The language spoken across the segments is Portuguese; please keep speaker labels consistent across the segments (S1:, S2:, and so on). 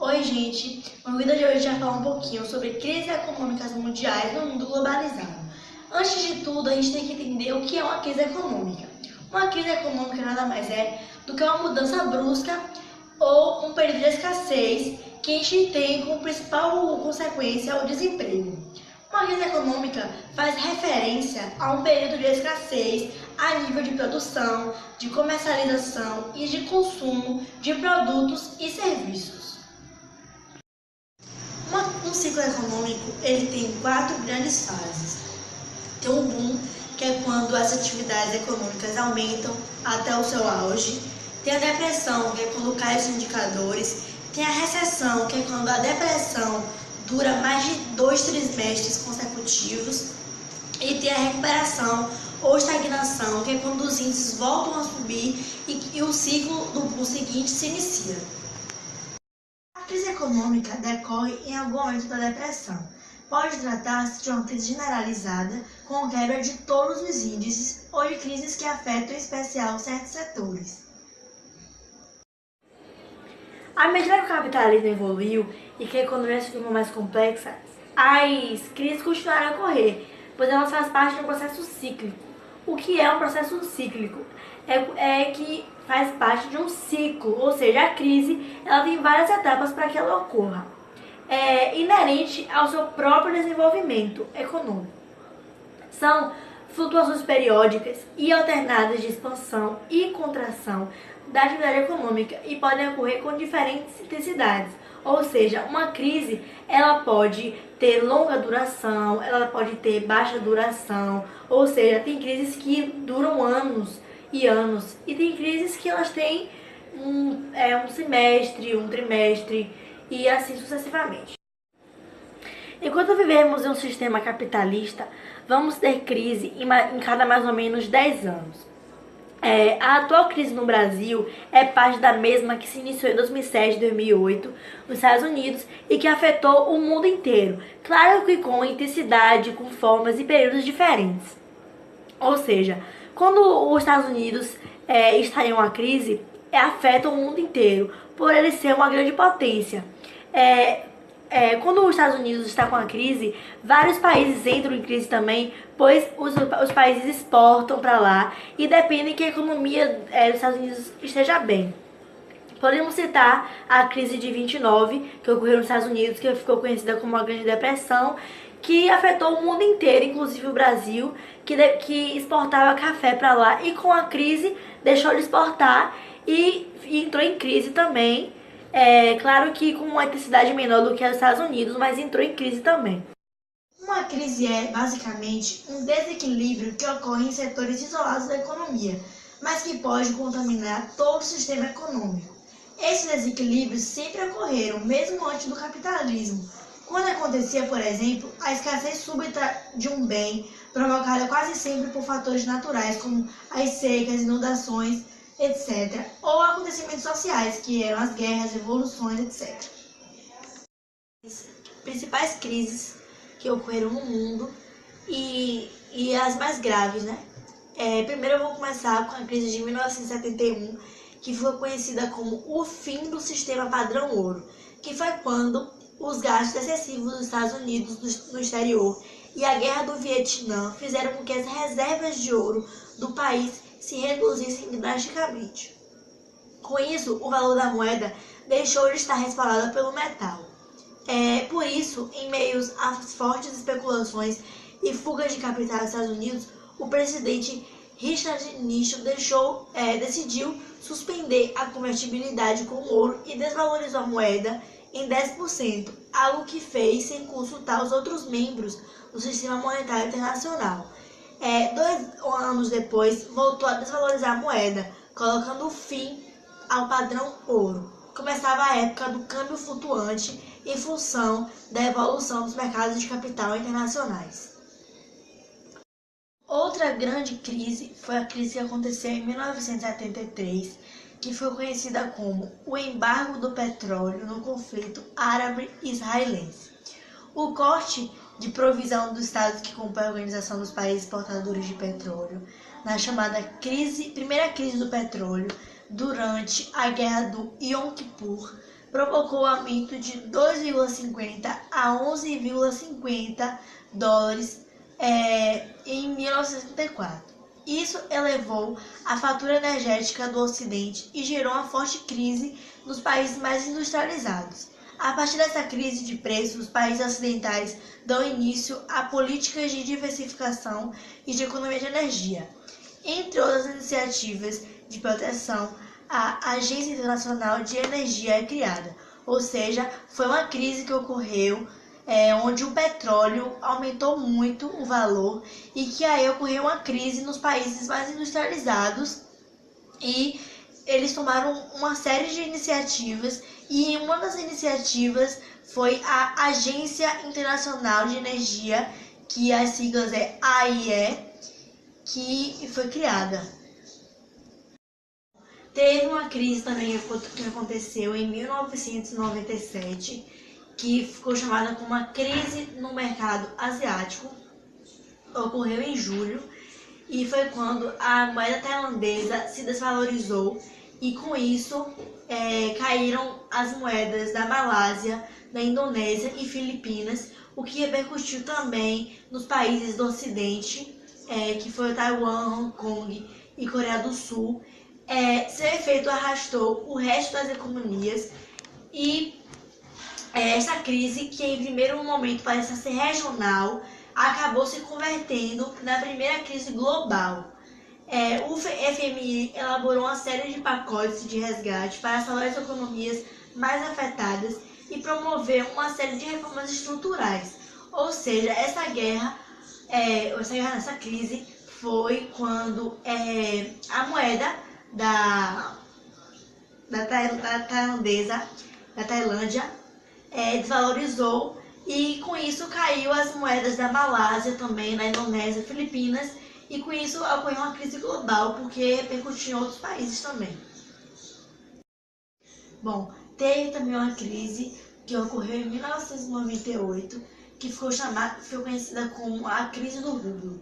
S1: Oi, gente! No vídeo de hoje a gente vai falar um pouquinho sobre crises econômicas mundiais no mundo globalizado. Antes de tudo, a gente tem que entender o que é uma crise econômica. Uma crise econômica nada mais é do que uma mudança brusca ou um período de escassez que a gente tem como principal consequência o desemprego. Uma crise econômica faz referência a um período de escassez a nível de produção, de comercialização e de consumo de produtos e serviços. Um ciclo econômico ele tem 4 grandes fases. Tem o boom, que é quando as atividades econômicas aumentam até o seu auge. Tem a depressão, que é quando caem os indicadores. Tem a recessão, que é quando a depressão dura mais de 2 trimestres consecutivos. E tem a recuperação ou estagnação, que é quando os índices voltam a subir e o ciclo do boom seguinte se inicia. A crise econômica decorre em algum momento da depressão. Pode tratar-se de uma crise generalizada, com quebra de todos os índices, ou de crises que afetam em especial certos setores. À medida que o capitalismo evoluiu e que a economia se tornou mais complexa, as crises continuaram a ocorrer, pois elas fazem parte de um processo cíclico. O que é um processo cíclico? É que faz parte de um ciclo, ou seja, a crise ela tem várias etapas para que ela ocorra. É inerente ao seu próprio desenvolvimento econômico. São flutuações periódicas e alternadas de expansão e contração da atividade econômica e podem ocorrer com diferentes intensidades. Ou seja, uma crise ela pode ter longa duração, ela pode ter baixa duração, ou seja, tem crises que duram anos e anos e tem crises que elas têm um semestre, um trimestre e assim sucessivamente. Enquanto vivemos em um sistema capitalista, vamos ter crise em cada mais ou menos 10 anos. A atual crise no Brasil é parte da mesma que se iniciou em 2007 e 2008 nos Estados Unidos e que afetou o mundo inteiro, claro que com intensidade, com formas e períodos diferentes. Ou seja, quando os Estados Unidos está em uma crise, afeta o mundo inteiro, por ele ser uma grande potência. Quando os Estados Unidos está com a crise, vários países entram em crise também, pois os países exportam para lá e dependem que a economia dos Estados Unidos esteja bem. Podemos citar a crise de 29, que ocorreu nos Estados Unidos, que ficou conhecida como a Grande Depressão, que afetou o mundo inteiro, inclusive o Brasil, que exportava café para lá e com a crise deixou de exportar e entrou em crise também. Claro que com uma intensidade menor do que os Estados Unidos, mas entrou em crise também. Uma crise é, basicamente, um desequilíbrio que ocorre em setores isolados da economia, mas que pode contaminar todo o sistema econômico. Esses desequilíbrios sempre ocorreram, mesmo antes do capitalismo, quando acontecia, por exemplo, a escassez súbita de um bem, provocada quase sempre por fatores naturais, como as secas, inundações, etc., ou acontecimentos sociais, que eram as guerras, revoluções, etc. As principais crises que ocorreram no mundo e as mais graves, né? Primeiro eu vou começar com a crise de 1971, que foi conhecida como o fim do sistema padrão ouro, que foi quando os gastos excessivos dos Estados Unidos no exterior e a guerra do Vietnã fizeram com que as reservas de ouro do país se reduzissem drasticamente. Com isso, o valor da moeda deixou de estar respaldado pelo metal. Por isso, em meio às fortes especulações e fugas de capitais dos Estados Unidos, o presidente Richard Nixon decidiu suspender a convertibilidade com ouro e desvalorizou a moeda em 10%, algo que fez sem consultar os outros membros do sistema monetário internacional. 2 anos depois, voltou a desvalorizar a moeda, colocando fim ao padrão ouro. Começava a época do câmbio flutuante em função da evolução dos mercados de capital internacionais. Outra grande crise foi a crise que aconteceu em 1973, que foi conhecida como o embargo do petróleo no conflito árabe-israelense. O corte de provisão dos estados que compõem a Organização dos Países Exportadores de Petróleo, na chamada primeira crise do petróleo, durante a Guerra do Yom Kippur, provocou o aumento de 2,50 a 11,50 dólares em 1974. Isso elevou a fatura energética do Ocidente e gerou uma forte crise nos países mais industrializados. A partir dessa crise de preços, os países ocidentais dão início a políticas de diversificação e de economia de energia. Entre outras iniciativas de proteção, a Agência Internacional de Energia é criada, ou seja, foi uma crise que ocorreu onde o petróleo aumentou muito o valor e que aí ocorreu uma crise nos países mais industrializados e eles tomaram uma série de iniciativas e uma das iniciativas foi a Agência Internacional de Energia, que as siglas é AIE, que foi criada. Teve uma crise também que aconteceu em 1997, que ficou chamada como uma crise no mercado asiático. Ocorreu em julho e foi quando a moeda tailandesa se desvalorizou e com isso caíram as moedas da Malásia, da Indonésia e Filipinas, o que repercutiu também nos países do Ocidente, que foi Taiwan, Hong Kong e Coreia do Sul. Seu efeito arrastou o resto das economias e essa crise, que em primeiro momento parecia ser regional, acabou se convertendo na primeira crise global. O FMI elaborou uma série de pacotes de resgate para salvar as economias mais afetadas e promoveu uma série de reformas estruturais. Ou seja, essa crise foi quando a moeda da Tailândia desvalorizou e com isso caiu as moedas da Malásia também, na Indonésia, Filipinas, e com isso ocorreu uma crise global porque repercutiu em outros países também. Bom, teve também uma crise que ocorreu em 1998, que foi conhecida como a crise do rublo,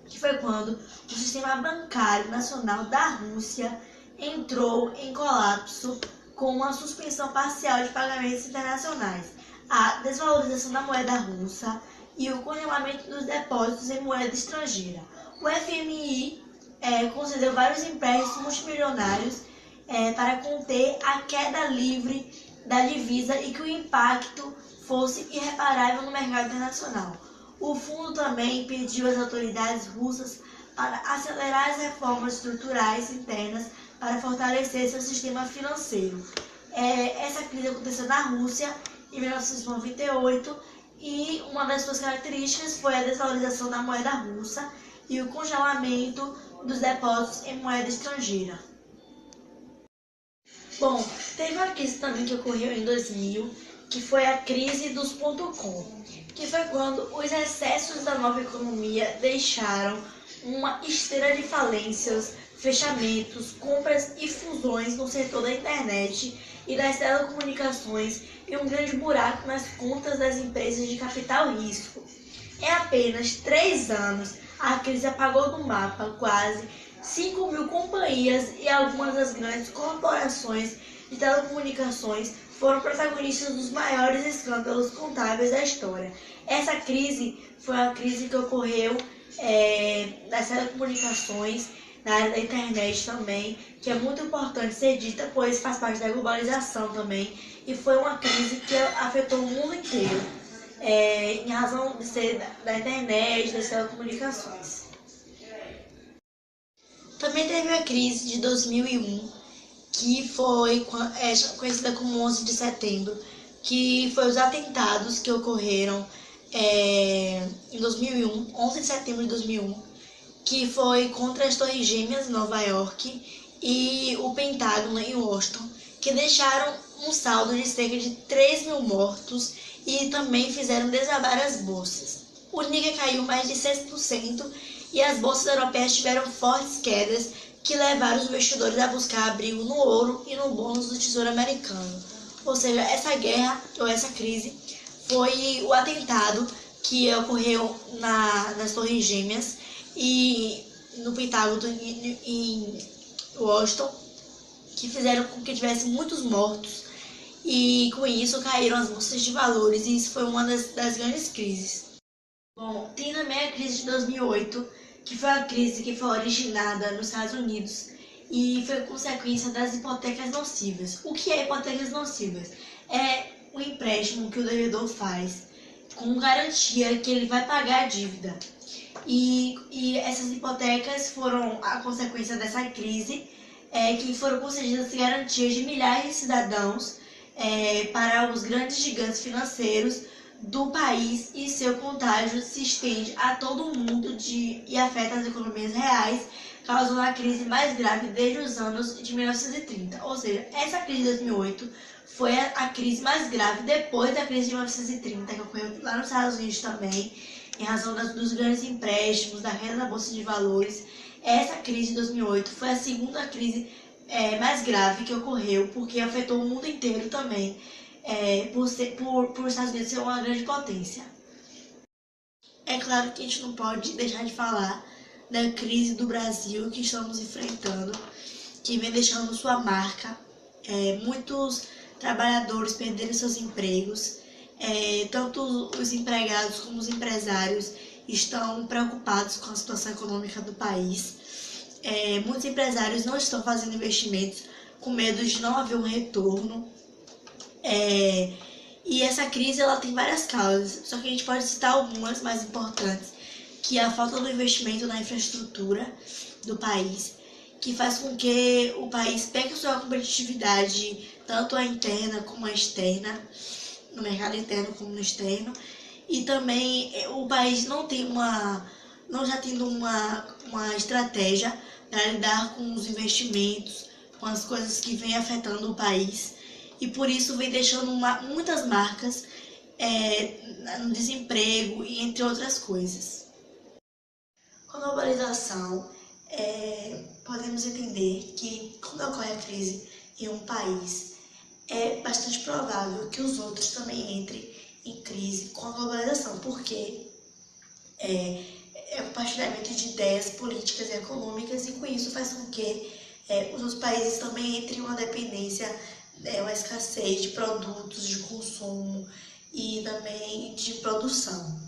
S1: que foi quando o sistema bancário nacional da Rússia entrou em colapso com uma suspensão parcial de pagamentos internacionais, a desvalorização da moeda russa e o congelamento dos depósitos em moeda estrangeira. O FMI concedeu vários empréstimos multimilionários para conter a queda livre da divisa e que o impacto fosse irreparável no mercado internacional. O fundo também pediu às autoridades russas para acelerar as reformas estruturais internas para fortalecer seu sistema financeiro. Essa crise aconteceu na Rússia em 1998 e uma das suas características foi a desvalorização da moeda russa e o congelamento dos depósitos em moeda estrangeira. Bom, teve uma crise também que ocorreu em 2000, que foi a crise dos .com, que foi quando os excessos da nova economia deixaram uma esteira de falências, fechamentos, compras e fusões no setor da internet e das telecomunicações e um grande buraco nas contas das empresas de capital risco. Em apenas 3 anos, a crise apagou do mapa quase 5.000 companhias e algumas das grandes corporações de telecomunicações foram protagonistas dos maiores escândalos contábeis da história. Essa crise foi uma crise que ocorreu nas telecomunicações, na área da internet também, que é muito importante ser dita, pois faz parte da globalização também, e foi uma crise que afetou o mundo inteiro, em razão de ser da internet, das telecomunicações. Também teve a crise de 2001, que foi conhecida como 11 de setembro, que foi os atentados que ocorreram em 2001, 11 de setembro de 2001, que foi contra as Torres Gêmeas em Nova York e o Pentágono em Washington, que deixaram um saldo de cerca de 3.000 mortos e também fizeram desabar as bolsas. O Nikkei caiu mais de 6% e as bolsas europeias tiveram fortes quedas que levaram os investidores a buscar abrigo no ouro e no bônus do Tesouro Americano. Ou seja, essa guerra ou essa crise foi o atentado que ocorreu nas Torres Gêmeas e no Pentágono em Washington, que fizeram com que tivesse muitos mortos e com isso caíram as bolsas de valores e isso foi uma das grandes crises. Bom, tem também a crise de 2008, que foi a crise que foi originada nos Estados Unidos e foi consequência das hipotecas nocivas. O que é hipotecas nocivas? É um empréstimo que o devedor faz com garantia que ele vai pagar a dívida. E essas hipotecas foram a consequência dessa crise, que foram concedidas garantias de milhares de cidadãos para os grandes gigantes financeiros do país e seu contágio se estende a todo o mundo e afeta as economias reais, causando a crise mais grave desde os anos de 1930. Ou seja, essa crise de 2008 foi a crise mais grave depois da crise de 1930, que ocorreu lá nos Estados Unidos também, em razão dos grandes empréstimos, da queda da Bolsa de Valores. Essa crise de 2008 foi a segunda crise mais grave que ocorreu, porque afetou o mundo inteiro também, por os Estados Unidos ser uma grande potência. É claro que a gente não pode deixar de falar da crise do Brasil que estamos enfrentando, que vem deixando sua marca. Muitos trabalhadores perderam seus empregos, tanto os empregados como os empresários estão preocupados com a situação econômica do país. Muitos empresários não estão fazendo investimentos com medo de não haver um retorno. E essa crise ela tem várias causas, só que a gente pode citar algumas mais importantes, que é a falta do investimento na infraestrutura do país, que faz com que o país perca sua competitividade, tanto a interna como a externa, no mercado interno como no externo, e também o país não já tendo uma estratégia para lidar com os investimentos, com as coisas que vêm afetando o país, e por isso vem deixando muitas marcas no desemprego e entre outras coisas. Com a globalização, podemos entender que quando ocorre a crise em um país, é bastante provável que os outros também entrem em crise com a globalização, porque é o compartilhamento de ideias políticas e econômicas, e com isso faz com que os outros países também entrem em uma dependência, uma escassez de produtos de consumo e também de produção.